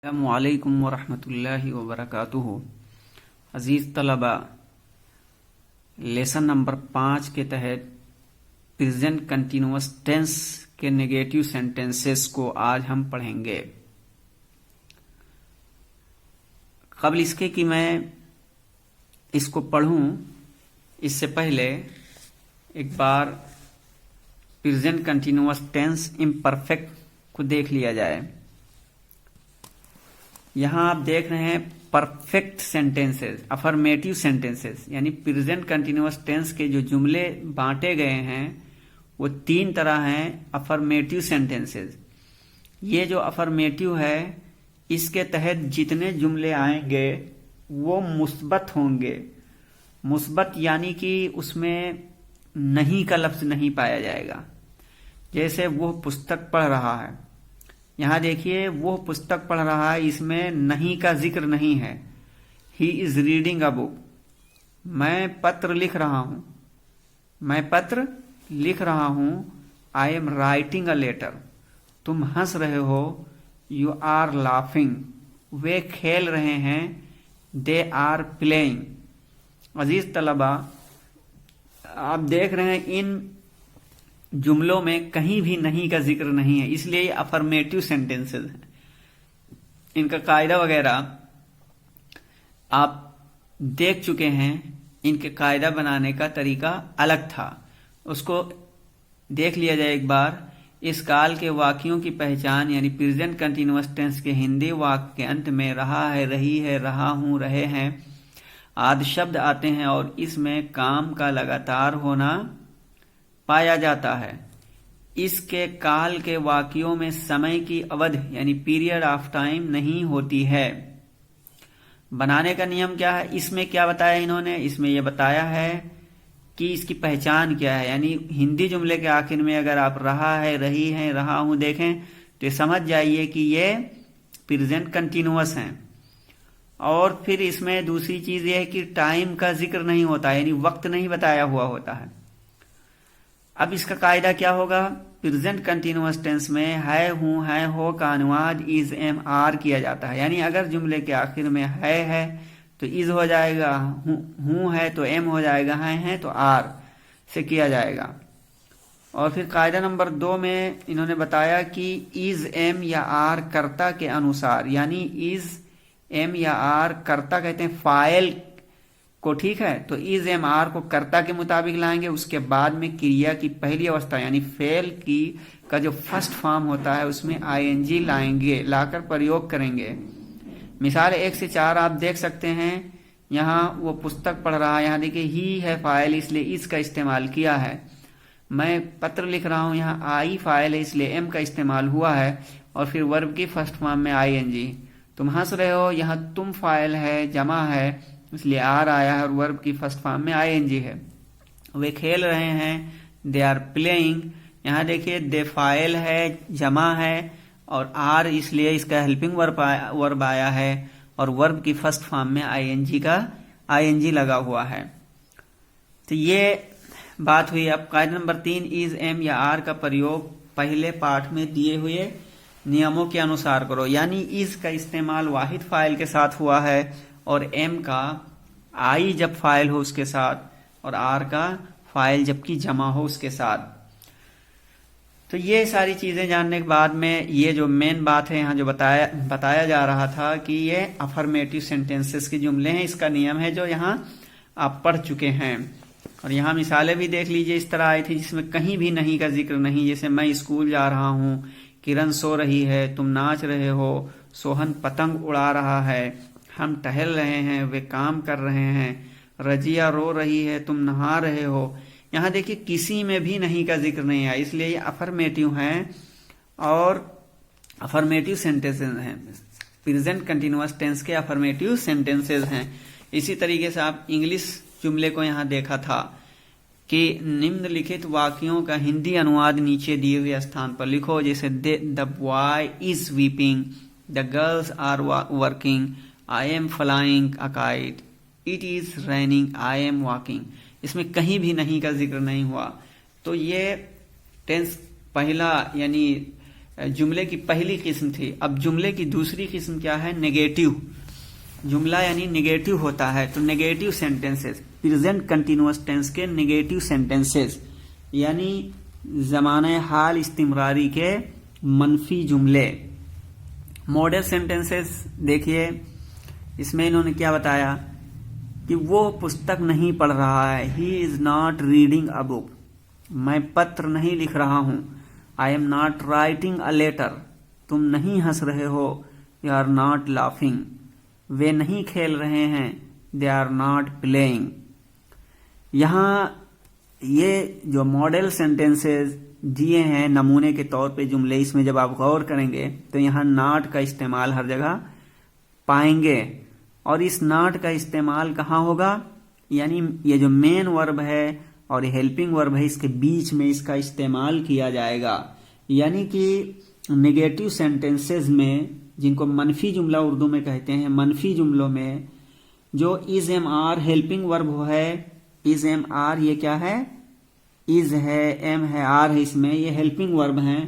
अस्सलामुअलैकुम वरहमतुल्लाहि वबरकातुहू। अज़ीज़ तलबा, लेसन नंबर 5 के तहत प्रेजेंट कंटिन्यूअस टेंस के नेगेटिव सेंटेंसेस को आज हम पढ़ेंगे। कबल इसके कि मैं इसको पढ़ूं, इससे पहले एक बार प्रेजेंट कंटिन्यूअस टेंस इम्परफेक्ट को देख लिया जाए। यहां आप देख रहे हैं परफेक्ट सेंटेंसेस, अफर्मेटिव सेंटेंसेस, यानी प्रेजेंट कंटिन्यूअस टेंस के जो जुमले बांटे गए हैं वो 3 तरह हैं अफर्मेटिव सेंटेंसेस। ये जो अफर्मेटिव है, इसके तहत जितने जुमले आएंगे वो मुस्बत होंगे। मुस्बत यानी कि उसमें नहीं का लफ्ज नहीं पाया जाएगा। जैसे वो पुस्तक पढ़ रहा है, यहां देखिए वो पुस्तक पढ़ रहा है, इसमें नहीं का जिक्र नहीं है। He is reading a book. मैं पत्र लिख रहा हूं, मैं पत्र लिख रहा हूं। I am writing a letter. तुम हंस रहे हो, यू आर लाफिंग। वे खेल रहे हैं, दे आर प्लेइंग। अजीज तलबा, आप देख रहे हैं इन जुमलों में कहीं भी नहीं का जिक्र नहीं है, इसलिए ये अफर्मेटिव सेंटेंसेस हैं। इनका कायदा वगैरह आप देख चुके हैं। इनके कायदा बनाने का तरीका अलग था, उसको देख लिया जाए एक बार। इस काल के वाक्यों की पहचान यानी प्रेजेंट कंटिन्यूअस टेंस के हिंदी वाक्य के अंत में रहा है, रही है, रहा हूं, रहे हैं आदि शब्द आते हैं और इसमें काम का लगातार होना पाया जाता है। इसके काल के वाक्यों में समय की अवधि यानी पीरियड ऑफ टाइम नहीं होती है। बनाने का नियम क्या है, इसमें क्या बताया इन्होंने, इसमें यह बताया है कि इसकी पहचान क्या है। यानी हिंदी जुमले के आखिर में अगर आप रहा है, रही है, रहा हूं देखें तो समझ जाइए कि ये प्रेजेंट कंटिन्यूअस हैं। और फिर इसमें दूसरी चीज यह है कि टाइम का जिक्र नहीं होता, यानी वक्त नहीं बताया हुआ होता है। अब इसका कायदा क्या होगा, प्रेजेंट कंटिन्यूअस टेंस में है, हूं, है, हो का अनुवाद इज, एम, आर किया जाता है। यानी अगर जुमले के आखिर में है तो इज हो जाएगा, हूं है तो एम हो जाएगा, है तो आर से किया जाएगा। और फिर कायदा नंबर 2 में इन्होंने बताया कि इज, एम या आर कर्ता के अनुसार, यानी इज, एम या आर कर्ता कहते हैं फाइल को, ठीक है। तो इज, एम, आर को कर्ता के मुताबिक लाएंगे। उसके बाद में क्रिया की पहली अवस्था यानी फेल की का जो फर्स्ट फॉर्म होता है उसमें आईएनजी लाएंगे, लाकर प्रयोग करेंगे। मिसाल 1 से 4 आप देख सकते हैं। यहाँ वो पुस्तक पढ़ रहा है, यहाँ देखिए ही है फाइल, इसलिए इस का इस्तेमाल किया है। मैं पत्र लिख रहा हूं, यहाँ आई फाइल है इसलिए एम का इस्तेमाल हुआ है। और फिर वर्ब की फर्स्ट फॉर्म में आईएनजी। तुम हंस रहे हो, यहाँ तुम फाइल है, जमा है, इसलिए आर आया है और वर्ब की फर्स्ट फॉर्म में आईएनजी है। वे खेल रहे हैं, दे आर प्लेइंग। यहां देखिए दे फाइल है, जमा है और आर इसलिए इसका हेल्पिंग वर्ब आया है और वर्ब की फर्स्ट फॉर्म में आईएनजी लगा हुआ है। तो ये बात हुई। अब कायदा नंबर 3, इज, एम या आर का प्रयोग पहले पाठ में दिए हुए नियमों के अनुसार करो। यानी इज का इस्तेमाल वाहिद फाइल के साथ हुआ है और एम का आई जब फाइल हो उसके साथ और आर का फाइल जबकि जमा हो उसके साथ। तो ये सारी चीजें जानने के बाद में ये जो मेन बात है यहाँ जो बताया जा रहा था कि ये अफर्मेटिव सेंटेंसेस के जुमले हैं। इसका नियम है जो यहाँ आप पढ़ चुके हैं। और यहाँ मिसालें भी देख लीजिए, इस तरह आई थी जिसमें कहीं भी नहीं का जिक्र नहीं। जैसे मैं स्कूल जा रहा हूँ, किरण सो रही है, तुम नाच रहे हो, सोहन पतंग उड़ा रहा है, हम टहल रहे हैं, वे काम कर रहे हैं, रजिया रो रही है, तुम नहा रहे हो। यहां देखिए किसी में भी नहीं का जिक्र नहीं है, इसलिए ये अफर्मेटिव हैं और अफर्मेटिव सेंटेंसेस हैं। प्रेजेंट कंटिन्यूअस टेंस के अफर्मेटिव सेंटेंसेस हैं। इसी तरीके से आप इंग्लिश जुमले को यहां देखा था कि निम्नलिखित वाक्यों का हिंदी अनुवाद नीचे दिए हुए स्थान पर लिखो। जैसे the boy is weeping, the girls are working, I am flying a kite, it is raining, I am walking। इसमें कहीं भी नहीं का जिक्र नहीं हुआ। तो ये टेंस पहला यानी जुमले की पहली किस्म थी। अब जुमले की दूसरी किस्म क्या है? नेगेटिव जुमला, यानी नेगेटिव होता है। तो negative sentences, present continuous tense के नेगेटिव सेंटेंसेस यानी ज़माने हाल इस्तिमरारी के मनफी जुमले। मॉडल सेंटेंसेस देखिए, इसमें इन्होंने क्या बताया कि वो पुस्तक नहीं पढ़ रहा है, he is not reading a book. मैं पत्र नहीं लिख रहा हूं, I am not writing a letter. तुम नहीं हंस रहे हो, यू आर नॉट लाफिंग। वे नहीं खेल रहे हैं, दे आर नॉट प्लेइंग। यहां ये जो मॉडल सेंटेंसेस दिए हैं नमूने के तौर पे जुमले, इसमें जब आप गौर करेंगे तो यहां नॉट का इस्तेमाल हर जगह पाएंगे। और इस नॉट का इस्तेमाल कहाँ होगा? यानी ये जो मेन वर्ब है और हेल्पिंग वर्ब है, इसके बीच में इसका इस्तेमाल किया जाएगा। यानी कि नेगेटिव सेंटेंसेस में, जिनको मनफी जुमला उर्दू में कहते हैं, मनफी जुमलों में जो is am are helping verb है, इज एम आर ये क्या है? इज है, एम है, आर है, इसमें ये हेल्पिंग वर्ब हैं।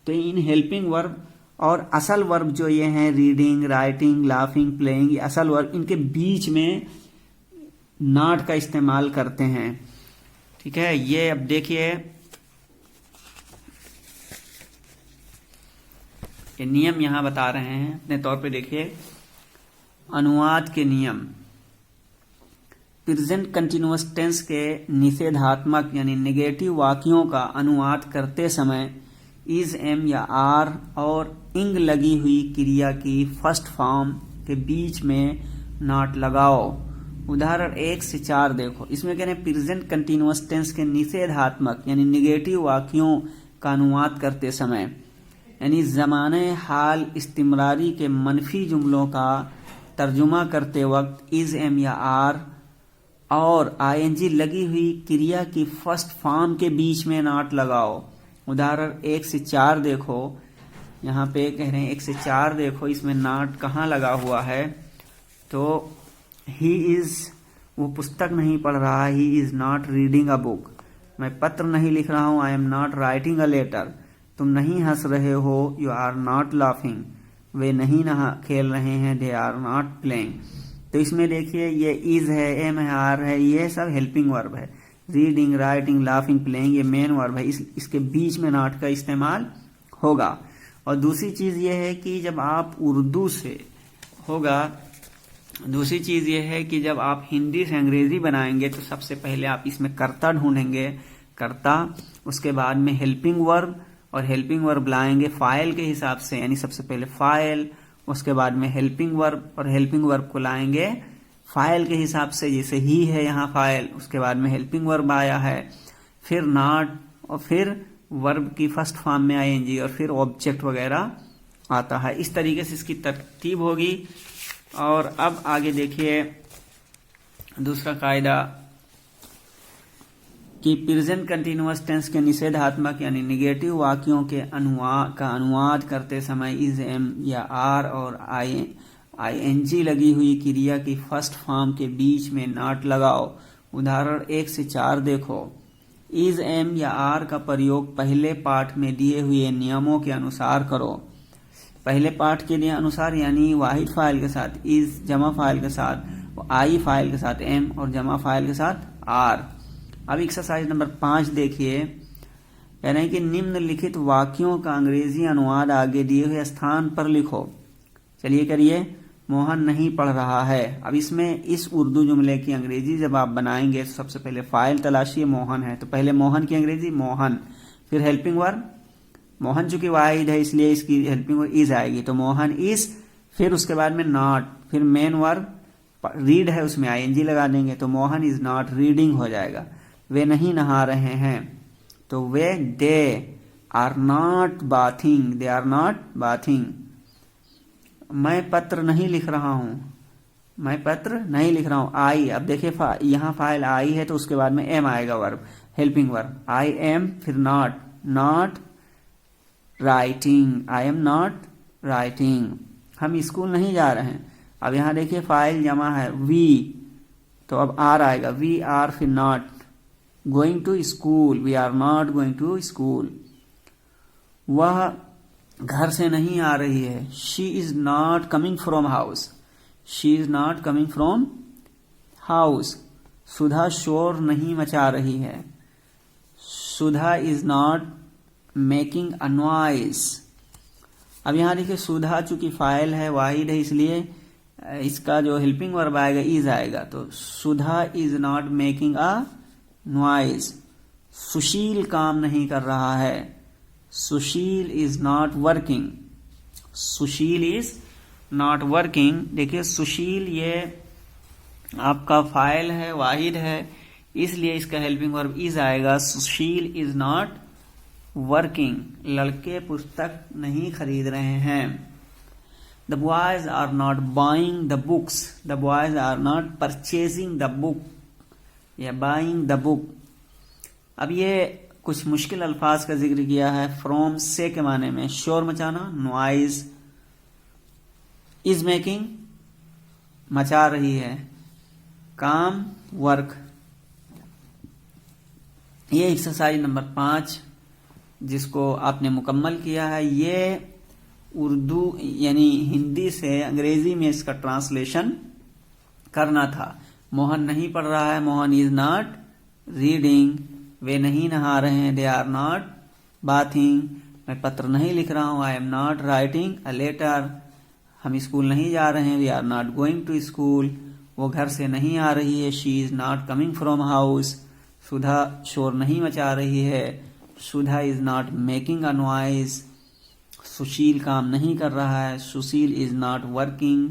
तो इन हेल्पिंग वर्ब और असल वर्ब जो ये हैं, रीडिंग, राइटिंग, लाफिंग, प्लेइंग, ये असल वर्ब, इनके बीच में नॉट का इस्तेमाल करते हैं। ठीक है, ये अब देखिए, ये नियम यहां बता रहे हैं अपने तौर पे। देखिए, अनुवाद के नियम। प्रेजेंट कंटिन्यूअस टेंस के निषेधात्मक यानी नेगेटिव वाक्यों का अनुवाद करते समय इज, एम या आर और इंग लगी हुई क्रिया की फर्स्ट फॉर्म के बीच में नॉट लगाओ। उदाहरण 1 से 4 देखो। इसमें कह रहे हैं प्रेजेंट कंटिन्यूअस टेंस के निषेधात्मक यानी नेगेटिव वाक्यों का अनुवाद करते समय, यानी ज़माने हाल इस्तिमरारी के मनफी जुमलों का तर्जुमा करते वक्त इज, एम या आर और आईएनजी लगी हुई क्रिया की फर्स्ट फॉर्म के बीच में नॉट लगाओ। उदाहरण 1 से 4 देखो। यहाँ पे कह रहे हैं 1 से 4 देखो, इसमें नॉट कहाँ लगा हुआ है? तो ही इज, वो पुस्तक नहीं पढ़ रहा, he is not reading a book. मैं पत्र नहीं लिख रहा हूं, I am not writing a letter. तुम नहीं हंस रहे हो, यू आर नॉट लाफिंग। वे नहीं खेल रहे हैं, दे आर नॉट प्लेइंग। तो इसमें देखिए, ये इज है, एम है, आर है, ये सब हेल्पिंग वर्ब है। रीडिंग, राइटिंग, लाफिंग, प्लेइंग ये मेन वर्ब है। इसके बीच में नॉट का इस्तेमाल होगा। और दूसरी चीज ये है कि जब आप उर्दू से होगा, दूसरी चीज ये है कि जब आप हिंदी से अंग्रेजी बनाएंगे तो सबसे पहले आप इसमें कर्ता ढूंढेंगे, कर्ता, उसके बाद में हेल्पिंग वर्ब, और हेल्पिंग वर्ब लाएंगे फाइल के हिसाब से, यानी सबसे पहले फाइल, उसके बाद में हेल्पिंग वर्ब, और हेल्पिंग वर्ब को लाएंगे फाइल के हिसाब से, जैसे ही है यहाँ फाइल, उसके बाद में हेल्पिंग वर्ब आया है, फिर नॉट, और फिर वर्ब की फर्स्ट फॉर्म में आईएनजी, और फिर ऑब्जेक्ट वगैरह आता है। इस तरीके से इसकी तरतीब होगी। और अब आगे देखिए दूसरा कायदा कि प्रेजेंट कंटिन्यूअस टेंस के निषेधात्मक यानी नेगेटिव वाक्यों के अनुवाद करते समय इज, एम या आर और आईएनजी लगी हुई क्रिया की फर्स्ट फॉर्म के बीच में नॉट लगाओ। उदाहरण 1 से 4 देखो। इज, एम या आर का प्रयोग पहले पाठ में दिए हुए नियमों के अनुसार करो। पहले पाठ के लिए अनुसार यानी वाहिद फाइल के साथ इज, जमा फाइल के साथ आई, फाइल के साथ एम, और जमा फाइल के साथ आर। अब एक्सरसाइज नंबर 5 देखिए, कह रहे हैं कि निम्नलिखित वाक्यों का अंग्रेजी अनुवाद आगे दिए हुए स्थान पर लिखो। चलिए करिए। मोहन नहीं पढ़ रहा है। अब इसमें इस उर्दू जुमले की अंग्रेजी जब आप बनाएंगे तो सबसे पहले फाइल तलाशिए, मोहन है तो पहले मोहन की अंग्रेजी मोहन, फिर हेल्पिंग वर्ब, मोहन चूंकि वाहिद है इसलिए इसकी हेल्पिंग वर्ब इज आएगी, तो मोहन इज, फिर उसके बाद में नॉट, फिर मेन वर्ब रीड है उसमें आईएनजी लगा देंगे, तो मोहन इज नॉट रीडिंग हो जाएगा। वे नहीं नहा रहे हैं, तो वे, they are not bathing, they are not bathing. मैं पत्र नहीं लिख रहा हूं, मैं पत्र नहीं लिख रहा हूं। आई, अब देखिए यहां फाइल आई है तो उसके बाद में एम आएगा verb, helping verb, I am, फिर not, not writing, I am not writing. हम स्कूल नहीं जा रहे हैं। अब यहां देखिए फाइल जमा है वी, तो अब आर आएगा, वी आर, फिर not going to school, we are not going to school. वह घर से नहीं आ रही है। She is not coming from house, she is not coming from house. Sudha शोर नहीं मचा रही है, Sudha is not making a noise. अब यहां देखिए सुधा चूंकि फाइल है, वाहिद है, इसलिए इसका जो हेल्पिंग वर्ब आएगा इज आएगा। तो Sudha is not making a noise. Sushil काम नहीं कर रहा है, Sushil is not working, Sushil is not working. देखिए सुशील ये आपका फाइल है, वाहिद है, इसलिए इसका हेल्पिंग वर्ब इज आएगा। सुशील इज नॉट वर्किंग, लड़के पुस्तक नहीं खरीद रहे हैं। The boys are not buying the books, the boys are not purchasing the book या बाइंग द बुक। अब ये कुछ मुश्किल अल्फाज का जिक्र किया है। फ्रॉम से के माने में शोर मचाना, नॉइज, इज मेकिंग मचा रही है, काम वर्क। ये एक्सरसाइज नंबर 5 जिसको आपने मुकम्मल किया है, ये उर्दू यानी हिंदी से अंग्रेजी में इसका ट्रांसलेशन करना था। मोहन नहीं पढ़ रहा है, मोहन इज नॉट रीडिंग। वे नहीं नहा रहे हैं, दे आर नॉट बाथिंग। मैं पत्र नहीं लिख रहा हूं, I am not writing a letter. हम स्कूल नहीं जा रहे हैं, we are not going to school. वो घर से नहीं आ रही है, she is not coming from house. Sudha शोर नहीं मचा रही है, Sudha is not making a noise. Sushil काम नहीं कर रहा है, सुशील इज नॉट वर्किंग।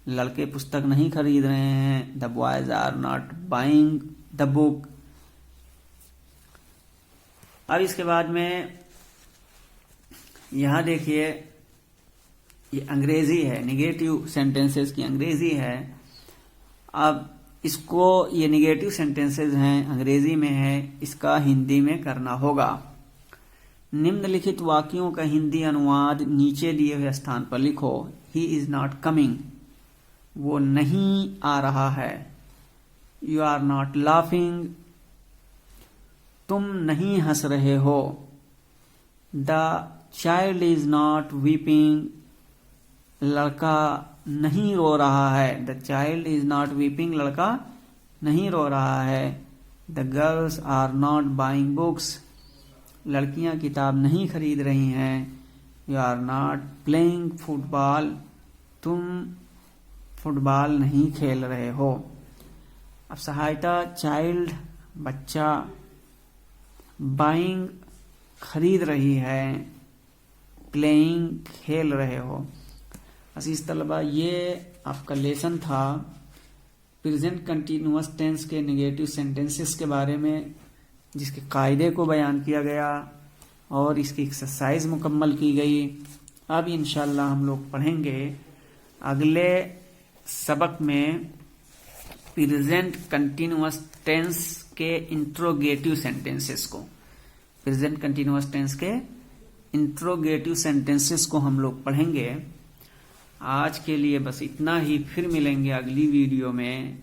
लड़के पुस्तक नहीं खरीद रहे हैं, the boys are not buying the book. अब इसके बाद में यहां देखिए ये अंग्रेजी है, निगेटिव सेंटेंसेस की अंग्रेजी है। अब इसको, ये निगेटिव सेंटेंसेस हैं, अंग्रेजी में है, इसका हिंदी में करना होगा। निम्नलिखित वाक्यों का हिंदी अनुवाद नीचे दिए हुए स्थान पर लिखो। ही इज नॉट कमिंग, वो नहीं आ रहा है। यू आर नॉट लाफिंग, तुम नहीं हंस रहे हो। The child is not weeping, लड़का नहीं रो रहा है। The child is not weeping, लड़का नहीं रो रहा है। The girls are not buying books, लड़कियां किताब नहीं खरीद रही हैं। You are not playing football, तुम फुटबॉल नहीं खेल रहे हो। अब सहायता, चाइल्ड बच्चा, बाइंग खरीद रही है, प्लेइंग खेल रहे हो। अजीज तलबा, ये आपका लेसन था प्रेजेंट कंटिन्यूअस टेंस के नेगेटिव सेंटेंसेस के बारे में, जिसके कायदे को बयान किया गया और इसकी एक्सरसाइज मुकम्मल की गई। अब इंशाल्लाह हम लोग पढ़ेंगे अगले सबक में प्रेजेंट कंटिन्यूअस टेंस के इंट्रोगेटिव सेंटेंसेस को। प्रेजेंट कंटिन्यूअस टेंस के इंट्रोगेटिव सेंटेंसेस को हम लोग पढ़ेंगे। आज के लिए बस इतना ही, फिर मिलेंगे अगली वीडियो में।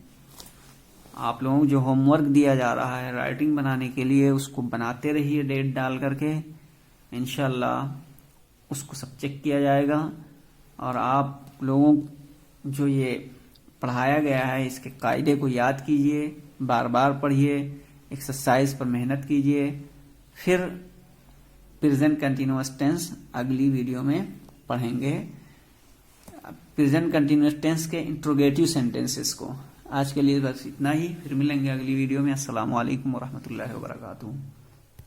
आप लोगों को जो होमवर्क दिया जा रहा है राइटिंग बनाने के लिए, उसको बनाते रहिए डेट डाल करके। इंशाल्लाह उसको सब चेक किया जाएगा और आप लोगों जो ये पढ़ाया गया है इसके कायदे को याद कीजिए, बार बार पढ़िए, एक्सरसाइज पर मेहनत कीजिए। फिर प्रेजेंट कंटिन्यूअस टेंस अगली वीडियो में पढ़ेंगे, प्रेजेंट कंटिन्यूअस टेंस के इंट्रोगेटिव सेंटेंसेस को। आज के लिए बस इतना ही, फिर मिलेंगे अगली वीडियो में। अस्सलाम वालेकुम वरहमतुल्लाहि वबरकातुहू।